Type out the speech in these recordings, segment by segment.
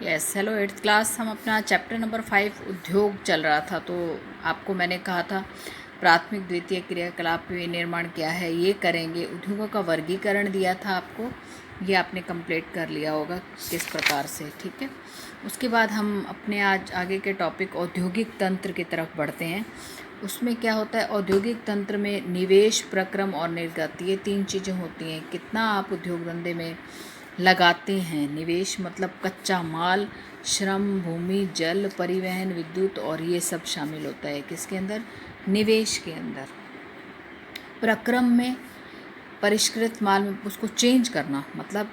Yes hello 8th class. हम अपना chapter number 5 उद्योग चल रहा था, तो आपको मैंने कहा था प्राथमिक द्वितीय क्रियाकलाप विनिर्माण क्या है, ये करेंगे। उद्योगों का वर्गीकरण दिया था आपको, ये आपने कंप्लीट कर लिया होगा किस प्रकार से, ठीक है। उसके बाद हम अपने आज आगे के टॉपिक औद्योगिक तंत्र की तरफ बढ़ते हैं। उसमें क्या होता है, औद्योगिक तंत्र में निवेश, प्रक्रम और निर्गत, ये 3 चीज़ें होती हैं। कितना आप उद्योग धंधे में लगाते हैं। निवेश मतलब कच्चा माल, श्रम, भूमि, जल, परिवहन, विद्युत, और ये सब शामिल होता है किसके अंदर, निवेश के अंदर। प्रक्रम में परिष्कृत माल में उसको चेंज करना, मतलब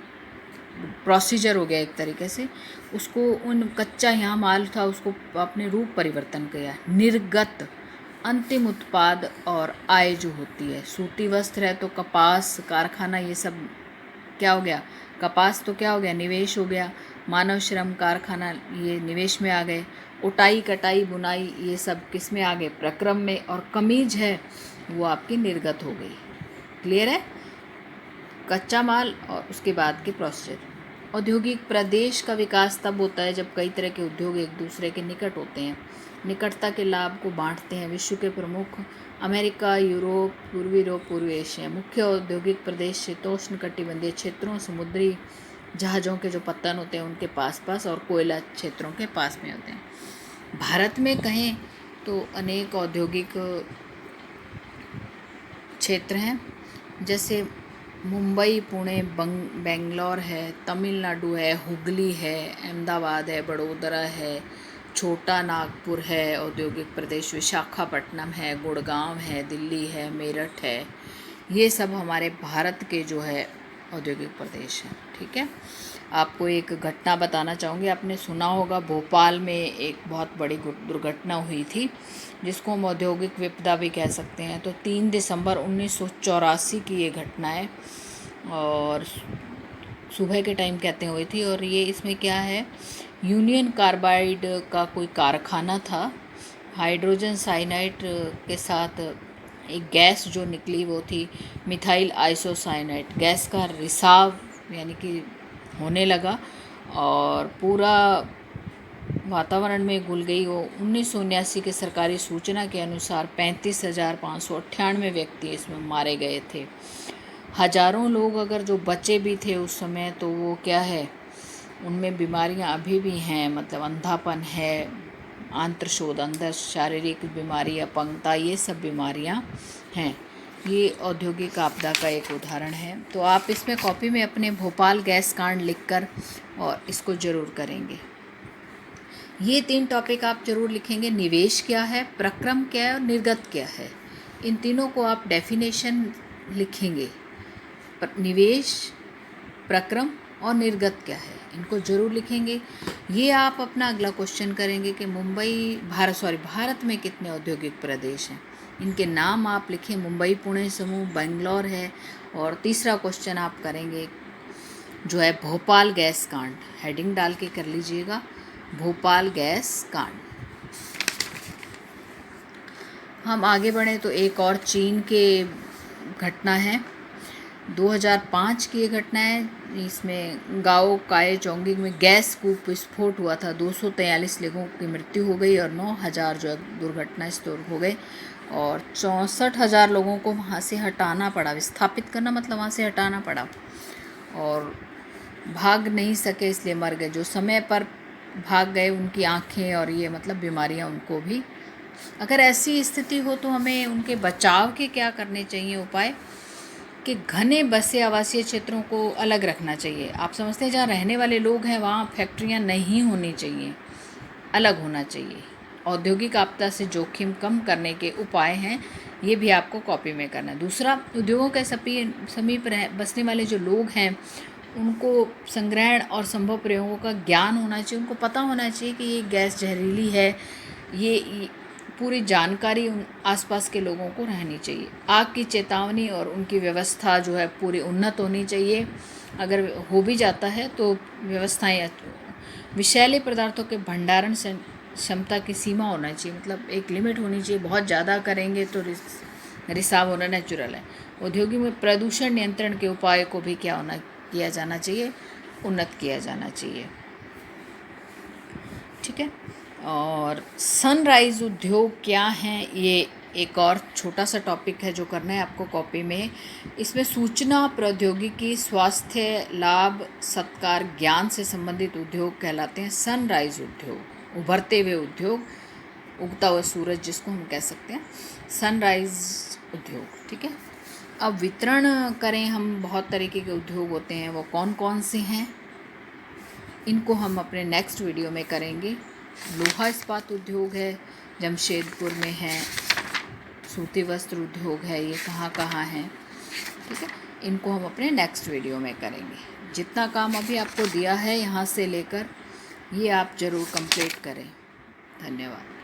प्रोसीजर हो गया एक तरीके से। उसको उन कच्चा यहाँ माल था उसको अपने रूप परिवर्तन किया। निर्गत अंतिम उत्पाद और आय जो होती है। सूती वस्त्र है तो कपास कारखाना, ये सब क्या हो गया, कपास तो क्या हो गया, निवेश हो गया। मानव श्रम कारखाना, ये निवेश में आ गए। उटाई कटाई बुनाई, ये सब किस में आ गए, प्रक्रम में। और कमीज है वो आपकी निर्गत हो गई। क्लियर है, कच्चा माल और उसके बाद के प्रोसीजर। औद्योगिक प्रदेश का विकास तब होता है जब कई तरह के उद्योग एक दूसरे के निकट होते हैं, निकटता के लाभ को बांटते हैं। विश्व के प्रमुख अमेरिका, यूरोप, पूर्वी यूरोप, पूर्वी एशिया। मुख्य औद्योगिक प्रदेश शीतोष्ण कटिबंधीय क्षेत्रों, समुद्री जहाज़ों के जो पत्तन होते हैं उनके पास पास, और कोयला क्षेत्रों के पास में होते हैं। भारत में कहें तो अनेक औद्योगिक क्षेत्र हैं, जैसे मुंबई, पुणे, बेंगलोर है, तमिलनाडु है, हुगली है, अहमदाबाद है, बड़ोदरा है, छोटा नागपुर है औद्योगिक प्रदेश, विशाखापट्टनम है, गुड़गांव है, दिल्ली है, मेरठ है। ये सब हमारे भारत के जो है औद्योगिक प्रदेश हैं, ठीक है। आपको एक घटना बताना चाहूँगी। आपने सुना होगा भोपाल में एक बहुत बड़ी दुर्घटना हुई थी, जिसको हम औद्योगिक विपदा भी कह सकते हैं। तो 3 दिसंबर 1984 की ये घटना है, और सुबह के टाइम कहते हुई थी। और ये इसमें क्या है, यूनियन कार्बाइड का कोई कारखाना था। हाइड्रोजन साइनाइड के साथ एक गैस जो निकली वो थी मिथाइल आइसोसाइनाइड। गैस का रिसाव यानी कि होने लगा और पूरा वातावरण में घुल गई वो। 1979 के सरकारी सूचना के अनुसार 35,598 व्यक्ति इसमें मारे गए थे। हजारों लोग अगर जो बचे भी थे उस समय, तो वो क्या है, उनमें बीमारियां अभी भी हैं, मतलब अंधापन है, आंत्रशोथ, अंदर शारीरिक बीमारी, अपंगता, ये सब बीमारियां हैं। ये औद्योगिक आपदा का एक उदाहरण है। तो आप इसमें कॉपी में अपने भोपाल गैस कांड लिखकर और इसको ज़रूर करेंगे। ये 3 टॉपिक आप जरूर लिखेंगे। निवेश क्या है, प्रक्रम क्या है और निर्गत क्या है। इन तीनों को आप डेफिनेशन लिखेंगे। निवेश, प्रक्रम और निर्गत क्या है, इनको जरूर लिखेंगे। ये आप अपना अगला क्वेश्चन करेंगे कि भारत में कितने औद्योगिक प्रदेश हैं, इनके नाम आप लिखें। मुंबई, पुणे समूह, बेंगलोर है। और तीसरा क्वेश्चन आप करेंगे जो है भोपाल गैस कांड, हेडिंग डाल के कर लीजिएगा, भोपाल गैस कांड। हम आगे बढ़े तो एक और चीन के घटना है, 2005 की ये घटना है। इसमें गाओ काए चोंगिंग में गैस कूप विस्फोट हुआ था। 243 लोगों की मृत्यु हो गई और 9,000 जो दुर्घटनाग्रस्त हो गए, और 64,000 लोगों को वहाँ से हटाना पड़ा। विस्थापित करना मतलब वहाँ से हटाना पड़ा, और भाग नहीं सके इसलिए मर गए। जो समय पर भाग गए उनकी आँखें और ये मतलब बीमारियाँ उनको भी। अगर ऐसी स्थिति हो तो हमें उनके बचाव के क्या करने चाहिए उपाय, कि घने बसे आवासीय क्षेत्रों को अलग रखना चाहिए। आप समझते हैं जहाँ रहने वाले लोग हैं वहाँ फैक्ट्रियाँ नहीं होनी चाहिए, अलग होना चाहिए। औद्योगिक आपदा से जोखिम कम करने के उपाय हैं, ये भी आपको कॉपी में करना है। दूसरा, उद्योगों के समीप बसने वाले जो लोग हैं उनको संग्रहण और संभव प्रयोगों का ज्ञान होना चाहिए। उनको पता होना चाहिए कि ये गैस जहरीली है, ये पूरी जानकारी उन आसपास के लोगों को रहनी चाहिए। आग की चेतावनी और उनकी व्यवस्था जो है पूरी उन्नत होनी चाहिए। अगर हो भी जाता है तो व्यवस्थाएं, विषैले पदार्थों के भंडारण क्षमता की सीमा होना चाहिए, मतलब एक लिमिट होनी चाहिए। बहुत ज़्यादा करेंगे तो रिसाव होना नेचुरल है। औद्योगिक में प्रदूषण नियंत्रण के उपाय को भी क्या होना किया जाना चाहिए, उन्नत किया जाना चाहिए। ठीक है। और सनराइज़ उद्योग क्या हैं, ये एक और छोटा सा टॉपिक है जो करना है आपको कॉपी में। इसमें सूचना प्रौद्योगिकी, स्वास्थ्य लाभ, सत्कार, ज्ञान से संबंधित उद्योग कहलाते हैं सनराइज़ उद्योग, उभरते हुए उद्योग, उगता हुआ सूरज जिसको हम कह सकते हैं सनराइज़ उद्योग, ठीक है। अब वितरण करें हम, बहुत तरीके के उद्योग होते हैं, वो कौन कौन से हैं इनको हम अपने नेक्स्ट वीडियो में करेंगे। लोहा इस्पात उद्योग है, जमशेदपुर में है। सूती वस्त्र उद्योग है, ये कहाँ कहाँ है, ठीक है। इनको हम अपने नेक्स्ट वीडियो में करेंगे। जितना काम अभी आपको दिया है यहाँ से लेकर, ये आप ज़रूर कंप्लीट करें। धन्यवाद।